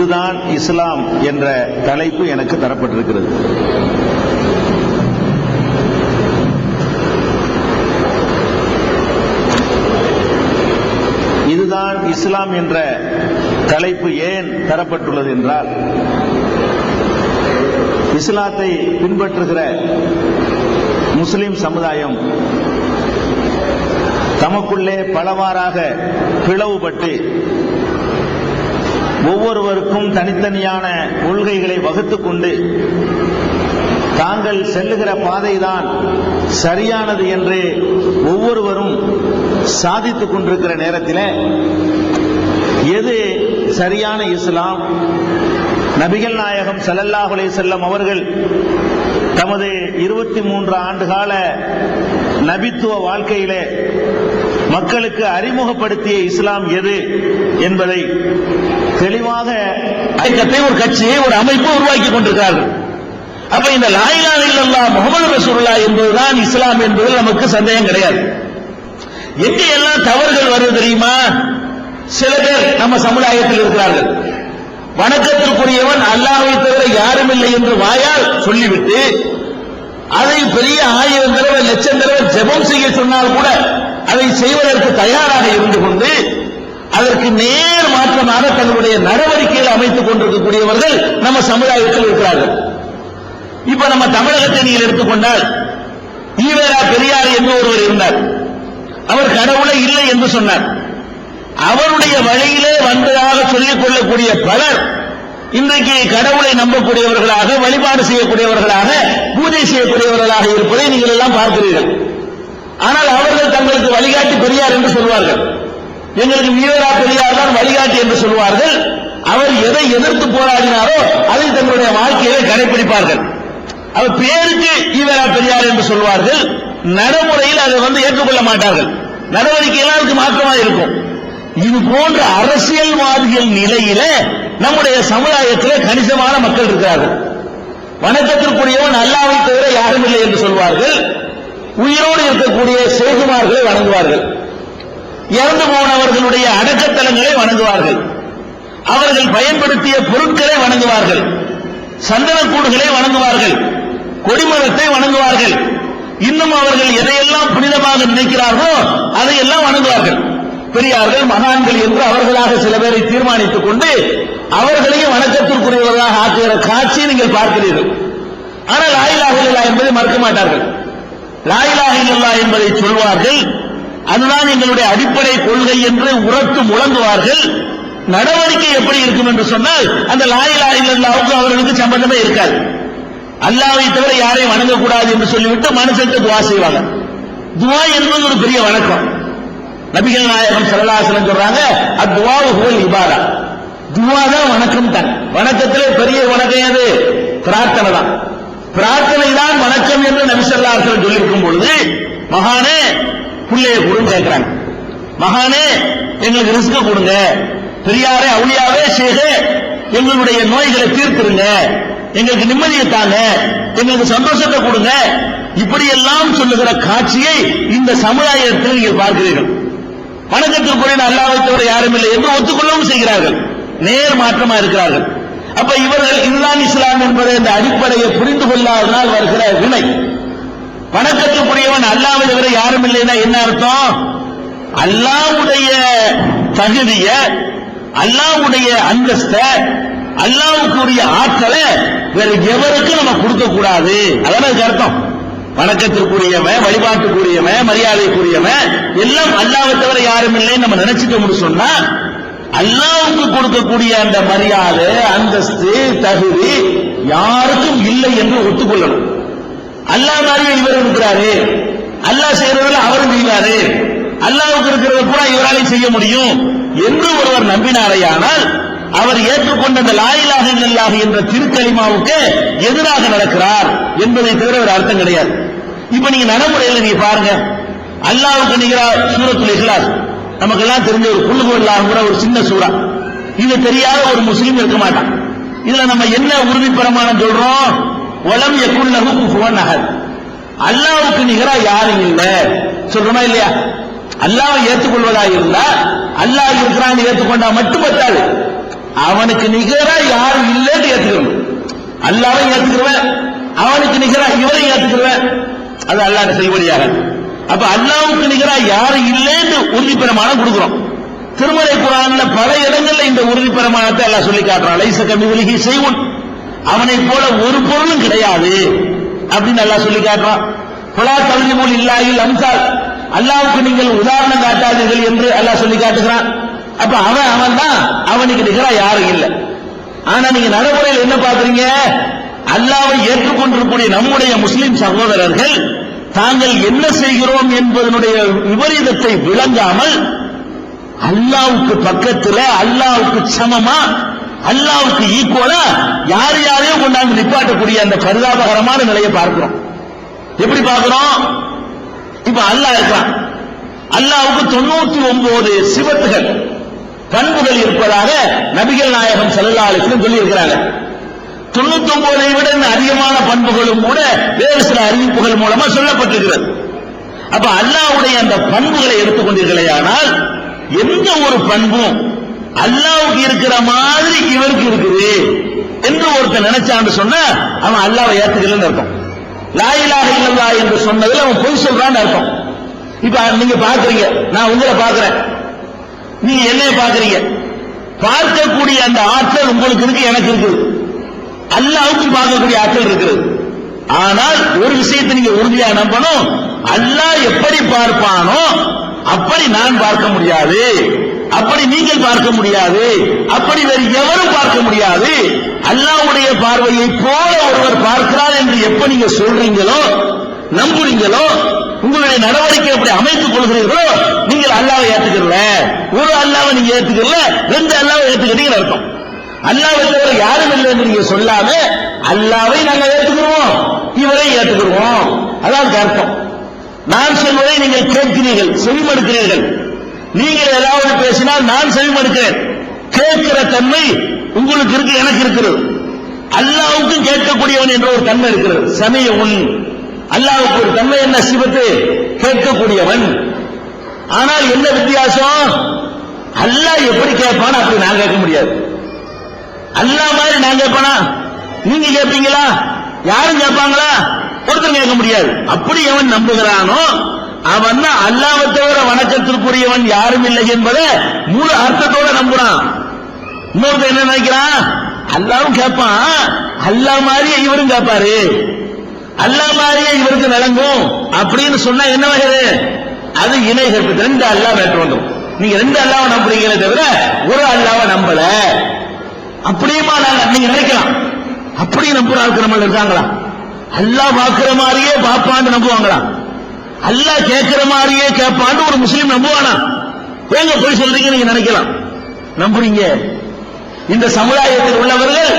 இதுதான் இஸ்லாம் என்ற தலைப்பு எனக்கு தரப்பட்டிருக்கிறது. இதுதான் இஸ்லாம் என்ற தலைப்பு ஏன் தரப்பட்டுள்ளது என்றால், இஸ்லாத்தை பின்பற்றுகிற முஸ்லிம் சமுதாயம் தமக்குள்ளே பலவாறாக பிளவுபட்டு ஒவ்வொருவருக்கும் தனித்தனியான கொள்கைகளை வகுத்துக் கொண்டு தாங்கள் செல்லுகிற பாதைதான் சரியானது என்று ஒவ்வொருவரும் சாதித்துக் கொண்டிருக்கிற நேரத்தில் எது சரியான இஸ்லாம், நபிகள் நாயகம் ஸல்லல்லாஹு அலைஹி வஸல்லம் அவர்கள் தமது 23 ஆண்டுகால நபித்துவ வாழ்க்கையிலே மக்களுக்கு அறிமுகப்படுத்திய இஸ்லாம் எது என்பதை தெளிவாக ஒரு கட்சியை, ஒரு அமைப்பு உருவாக்கி கொண்டிருக்கிறார்கள். அப்ப இந்த லா இலாஹ இல்லல்லாஹ் முஹம்மது ரசூலுல்லாஹ் என்பதுதான் இஸ்லாம் என்பதில் நமக்கு சந்தேகம் கிடையாது. எங்க எல்லாம் தவறுகள் வருது தெரியுமா? சில பேர் நம்ம சமுதாயத்தில் இருக்கிறார்கள், வணக்கத்திற்குரியவன் அல்லாஹ்வை தவிர யாரும் இல்லை என்று வாயால் சொல்லிவிட்டு அதை பெரிய 1000 தடவை 1,00,000 தடவை ஜெபம் செய்ய சொன்னால் கூட அதை செய்வதற்கு தயாராக இருந்து கொண்டு அதற்கு நேர் மாற்றமாக தன்னுடைய நடவடிக்கைகளை அமைத்துக் கொண்டிருக்கக்கூடியவர்கள் நம்ம சமுதாயத்தில் இருக்கிறார்கள். இப்ப நம்ம தமிழகத்தை நீங்கள் எடுத்துக்கொண்டால், ஈவேரா பெரியார் என்று ஒருவர் இருந்தார். அவர் கடவுளை இல்லை என்று சொன்னார். அவருடைய வழியிலே வந்ததாக சொல்லிக் கொள்ளக்கூடிய பலர் இன்றைக்கு கடவுளை நம்பக்கூடியவர்களாக, வழிபாடு செய்யக்கூடியவர்களாக, பூஜை செய்யக்கூடியவர்களாக இருப்பதை நீங்கள் எல்லாம் பார்க்கிறீர்கள். ஆனால் அவர்கள் தங்களுக்கு வழிகாட்டி பெரியார் என்று சொல்வார்கள். எங்களுக்கு ஈவேரா பெரியார் தான் வழிகாட்டி என்று சொல்வார்கள். அவர் எதை எதிர்த்து போராடினாரோ அதை தங்களுடைய வாழ்க்கையை கடைபிடிப்பார்கள். அவர் பேருக்கு ஈவேரா பெரியார் என்று சொல்வார்கள், நடைமுறையில் அதை ஏற்றுக்கொள்ள மாட்டார்கள். நடவடிக்கை எல்லாருக்கும் மாற்றமாக இருக்கும். இது போன்ற அரசியல்வாதிகள் நிலையில நம்முடைய சமுதாயத்தில் கணிசமான மக்கள் இருக்கிறார்கள். வணக்கத்திற்குரியவன் அல்லாஹ்வை தவிர யாரும் இல்லை என்று சொல்வார்கள். உயிரோடு இருக்கக்கூடிய சேகுமார்களை வணங்குவார்கள். இறந்து போனவர்களுடைய அடக்கத்தலங்களை வணங்குவார்கள். அவர்கள் பயன்படுத்திய பொருட்களை வணங்குவார்கள். சந்தனக்கூடுகளை வணங்குவார்கள். கொடிமரத்தை வணங்குவார்கள். இன்னும் அவர்கள் எதையெல்லாம் புனிதமாக நினைக்கிறார்களோ அதையெல்லாம் வணங்குவார்கள். பெரியார்கள், மகான்கள் என்று அவர்களாக சில பேரை தீர்மானித்துக் கொண்டு அவர்களையும் வணக்கத்திற்குரியவர்களாக ஆக்குகிற காட்சியை நீங்கள் பார்க்கிறீர்கள். ஆனால் லா இலாஹ இல்லல்லாஹ் என்பதை மறுக்க மாட்டார்கள். லா இலாஹ இல்லல்லாஹ் என்பதை சொல்வார்கள். அதுதான் எங்களுடைய அடிப்படை கொள்கை என்று உரத்து முழங்குவார்கள். நடவடிக்கை எப்படி இருக்கும் என்று சொன்னால், அந்த லா இலாஹ இல்லல்லாஹ்வுக்கு அவர்களுக்கு சம்பந்தமே இருக்காது. அல்லாஹ்வை தவிர யாரையும் வணங்கக்கூடாது என்று சொல்லிவிட்டு மனுஷனுக்கு துவா செய்வாங்க. துவா என்பது ஒரு பெரிய வணக்கம். நபிகள் நாயகம் ஸல்லல்லாஹு அலைஹி வஸல்லம் சொல்றாங்க, அத்வாஉ ஹுவல் இபாதா, துவா தான் வணக்கம் தான். வணக்கத்திலே பெரிய வணக்கம் எது? பிரார்த்தனை தான். பிரார்த்தனை தான் வணக்கம் என்று நபி ஸல்லல்லாஹு அலைஹி வஸல்லம் சொல்லியிருக்கும் பொழுது, மகானே புள்ளைய கொடுங்க கேட்கிறாங்க. மகானே எங்களுக்கு ரிஸ்க் கொடுங்க, பெரியாரே அவுலியாவே ஷேகே எங்களுடைய நோய்களை தீர்த்துருங்க, எங்களுக்கு நிம்மதியை தாங்க, எங்களுக்கு சந்தோஷத்தை கொடுங்க, இப்படி எல்லாம் சொல்லுகிற காட்சியை இந்த சமுதாயத்தில் நீங்கள் பார்க்கிறீர்கள். வணக்கத்திற்குரிய அல்லாஹ்வை தவிர யாரும் இல்லை என்று ஒத்துக்கொள்ளவும் செய்கிறார்கள். நேர் மாற்றமா இருக்கிறார்கள். அப்ப இவர்கள் இதுதான் இஸ்லாம் என்பதை இந்த அடிப்படையை புரிந்து கொள்ளாதனால் வருகிற வினை. வணக்கத்திற்குரியவன் அல்லாஹ்வை தவிர யாரும் இல்லைன்னா என்ன அர்த்தம்? அல்லாஹ்வுடைய தகுதிய, அல்லாஹ்வுடைய அந்தஸ்த, அல்லாஹ்வுக்குரிய ஆற்றலை வேற எவருக்கும் நம்ம கொடுக்க கூடாது. அதான் அதுக்கு அர்த்தம். வணக்கத்திற்குரியவன், வழிபாட்டுக்குரியவன், மரியாதைக்குரியவன் எல்லாம் அல்லாஹ்வை தவிர யாரும் இல்லை நம்ம நினைச்சிட்டோம்னு சொன்னா, அல்லாஹ்வுக்கு கொடுக்கக்கூடிய அந்த மரியாதை, அந்தஸ்து, தகுதி யாருக்கும் இல்லை என்று ஒத்துக்கொள்ளணும். அல்லாஹ் மாதிரியே இவர் இருக்கிறாரு, அல்லாஹ் செய்யறதுல அவரும் செய்வாரு, அல்லாஹ்வுக்கு இருக்கிறத கூட இவராலையும் செய்ய முடியும் என்று ஒருவர் நம்பினாரையானால் அவர் ஏற்றுக்கொண்ட அந்த லா இலாஹ இல்லல்லாஹ் என்ற திருக்கலிமாவுக்கு எதிராக நடக்கிறார் என்பதை தவிர ஒரு அர்த்தம் கிடையாது. இப்ப நீங்க நடைமுறையில் நீங்க பாருங்க, அல்லாஹ்வுக்கு நிகரா சூரத்துல் இக்லாஸ் நமக்கெல்லாம் தெரிஞ்ச ஒரு குல் ஹுவல்லாஹ்ங்கிற ஒரு சின்ன சூரா. இது தெரியாத ஒரு முஸ்லீம் இருக்க மாட்டான். இதுல நம்ம என்ன உறுதி பிரமாணம் சொல்றோம்? வலம் யகுல் லஹு குஃபுவன் அஹத், அல்லாஹ்வுக்கு நிகரா யாரும் இல்லை சொல்றோமா இல்லையா? அல்லாஹ்வை ஏற்றுக்கொள்வதாக இருந்தா, அல்லாஹ் இருக்கிறான்னு ஏற்றுக்கொண்டா மட்டும் பத்தாது. அவனுக்கு நிகரா யாரும் இல்லைன்னு ஏத்துக்கணும். அல்லாஹ்வை ஏத்துக்குவேன், அவனுக்கு நிகரா இவரை ஏத்துக்குவேன், அது அல்லாஹ்வுடைய செய்வடியாக. அப்ப அல்லாஹ்வுக்கு நிகரா யாரும் இல்லைன்னு உறுதி பிரமாணம் கொடுக்கிறோம். திருமறை குர்ஆன்ல பல இடங்கள்ல இந்த உறுதி பிரமாணத்தை அல்லாஹ் சொல்லி காட்டுறான். லைஸ கமிஸ்லிஹி ஷைஉன், அவனை போல ஒரு பொருளும் கிடையாது அப்படின்னு அல்லாஹ் சொல்லி காட்டுறான். ஃபலா தல்லிமுல் இல்லாஹில் அம்சால், அல்லாஹ்வுக்கு நீங்கள் உதாரணம் காட்டாதீர்கள் என்று அல்லாஹ் சொல்லி காட்டுகிறான். அப்ப அவன் தான், அவனுக்கு நிகரா யாரும் இல்லை. ஆனா நீங்க நடைமுறையில் என்ன பாக்குறீங்க? அல்லாஹ்வை ஏற்றுக்கொண்டிருக்கக்கூடிய நம்முடைய முஸ்லிம் சகோதரர்கள் தாங்கள் என்ன செய்கிறோம் என்பதனுடைய விபரீதத்தை விளங்காமல் அல்லாஹ்வுக்கு பக்கத்துல, அல்லாஹ்வுக்கு சமமா, அல்லாஹ்வுக்கு ஈக்குவலா யார் யாரையும் கொண்டாந்து நிப்பாட்டக்கூடிய அந்த பரிதாபகரமான நிலையை பார்க்கிறோம். எப்படி பார்க்கிறோம்? இப்ப அல்லாஹ் இருக்கான், அல்லாஹ்வுக்கு 99 சிவத்துகள் பண்புகள் இருப்பதாக நபிகள் நாயகம் ஸல்லல்லாஹு அலைஹி வஸல்லம் சொல்லி இருக்கிறாங்க. 99 விட அதிகமான பண்புகளும் கூட வேறு சில அறிவிப்புகள் மூலமா சொல்லப்பட்டிருக்கிறது. அப்ப அல்லாஹ்வுடைய அந்த பண்புகளை எடுத்துக்கொண்டீர்களேயானால் எந்த ஒரு பண்பும் அல்லாஹ்வுக்கு இருக்கிற மாதிரி இவருக்கு இருக்குது என்று ஒருத்தன் நினைச்சான்னு சொன்னா அவன் அல்லாஹ்வை ஏத்துக்கலன்னு அர்த்தம். லா இலாஹ இல்லல்லாஹ் என்று சொன்னதுல அவன் பொய் சொல்றான்னு அர்த்தம். இப்ப நீங்க பாக்குறீங்க, நான் உங்களை பாக்குறேன், நீங்க என்னைய பாக்குறீங்க, பார்க்கக்கூடிய அந்த ஆற்றல் உங்களுக்கு இருக்கு, எனக்கு இருக்குது. அல்லாஹ்வுக்கு பார்க்கக்கூடிய ஆற்றல் இருக்கிறது. ஆனால் ஒரு விஷயத்தை நீங்க உறுதியா நம்பணும், அல்லாஹ் எப்படி பார்ப்பானோ அப்படி நான் பார்க்க முடியாது, அப்படி நீங்கள் பார்க்க முடியாது, அப்படி வேறு எவரும் பார்க்க முடியாது. அல்லாஹ்வுடைய பார்வையை போல ஒருவர் பார்க்கிறார் என்று எப்ப நீங்க சொல்றீங்களோ, நம்புறீங்களோ, உங்களுடைய நடவடிக்கை எப்படி அமைத்துக் கொள்கிறீர்களோ, நீங்கள் அல்லாஹ்வை ஏத்துக்கல. ஒரு அல்லாஹ்வை நீங்க ஏத்துக்கல, 2 அல்லாஹ்வை ஏத்துக்கிட்டீங்கன்னு அர்த்தம். அல்லாஹ்வை தவிர யாரும் இல்லை என்று நீங்க சொல்லாம அல்லாஹ்வை நாங்கள் ஏத்துக்கிறோம், இவரை ஏத்துக்கிறோம், அதான் அர்த்தம். நான் சொல்வதை நீங்கள் கேட்கிறீர்கள், செவிமடுக்கிறீர்கள். நீங்கள் ஏதாவது பேசினால் நான் செவிமடுக்கிறேன். கேட்கிற தன்மை உங்களுக்கு இருக்கு, எனக்கு இருக்கிறது. அல்லாஹ்வுக்கும் கேட்கக்கூடியவன் என்ற ஒரு தன்மை இருக்கிறது. சமீஉன், அல்லாஹ்வுக்கு ஒரு தன்மை என்ன? சிவத்து, கேட்கக்கூடியவன். ஆனால் என்ன வித்தியாசம்? அல்லாஹ் எப்படி கேட்பான் அப்படி நான் கேட்க முடியாது. அல்லாஹ் மாதிரி நான் கேட்பானா? நீங்க கேட்பீங்களா? யாரும் கேட்பாங்களா? ஒருத்தர் கேட்க முடியாது. அப்படி எவன் நம்புகிறானோ அவன் தான் அல்லாஹ்வை தவிர வணக்கத்திற்குரியவன் யாரும் இல்லை என்பதை முழு அர்த்தத்தோட நம்புறான். இன்னொருத்தர் என்ன நினைக்கிறான்? அல்லாஹ்வும் கேட்பான், அல்லாஹ் மாதிரியே இவரும் கேட்பாரு, அல்லாஹ் மாதிரியே இவருக்கு விளங்கும் அப்படின்னு சொன்னா என்ன வகைது? அது இணை கற்பித்து 2 அல்லாஹ் வேற்று வந்துடும். நீங்க 2 அல்லாஹ்வை நம்புறீங்களே தவிர ஒரு அல்லாஹ்வை நம்பல. அப்படியுமா நீங்க நினைக்கலாம். அப்படி நம்புற ஆட்கள் நம்ம இருக்காங்களா? அல்லாஹ் பார்க்கிற மாதிரியே பாப்பான்னு நம்புவாங்களா? அல்லாஹ் கேட்கிற மாதிரியே கேட்பான்னு ஒரு முஸ்லீம் நம்புவானா? ஏங்க போய் சொல்றீங்க? நீங்க நினைக்கலாம். நம்புறீங்க. இந்த சமுதாயத்தில் உள்ளவர்கள்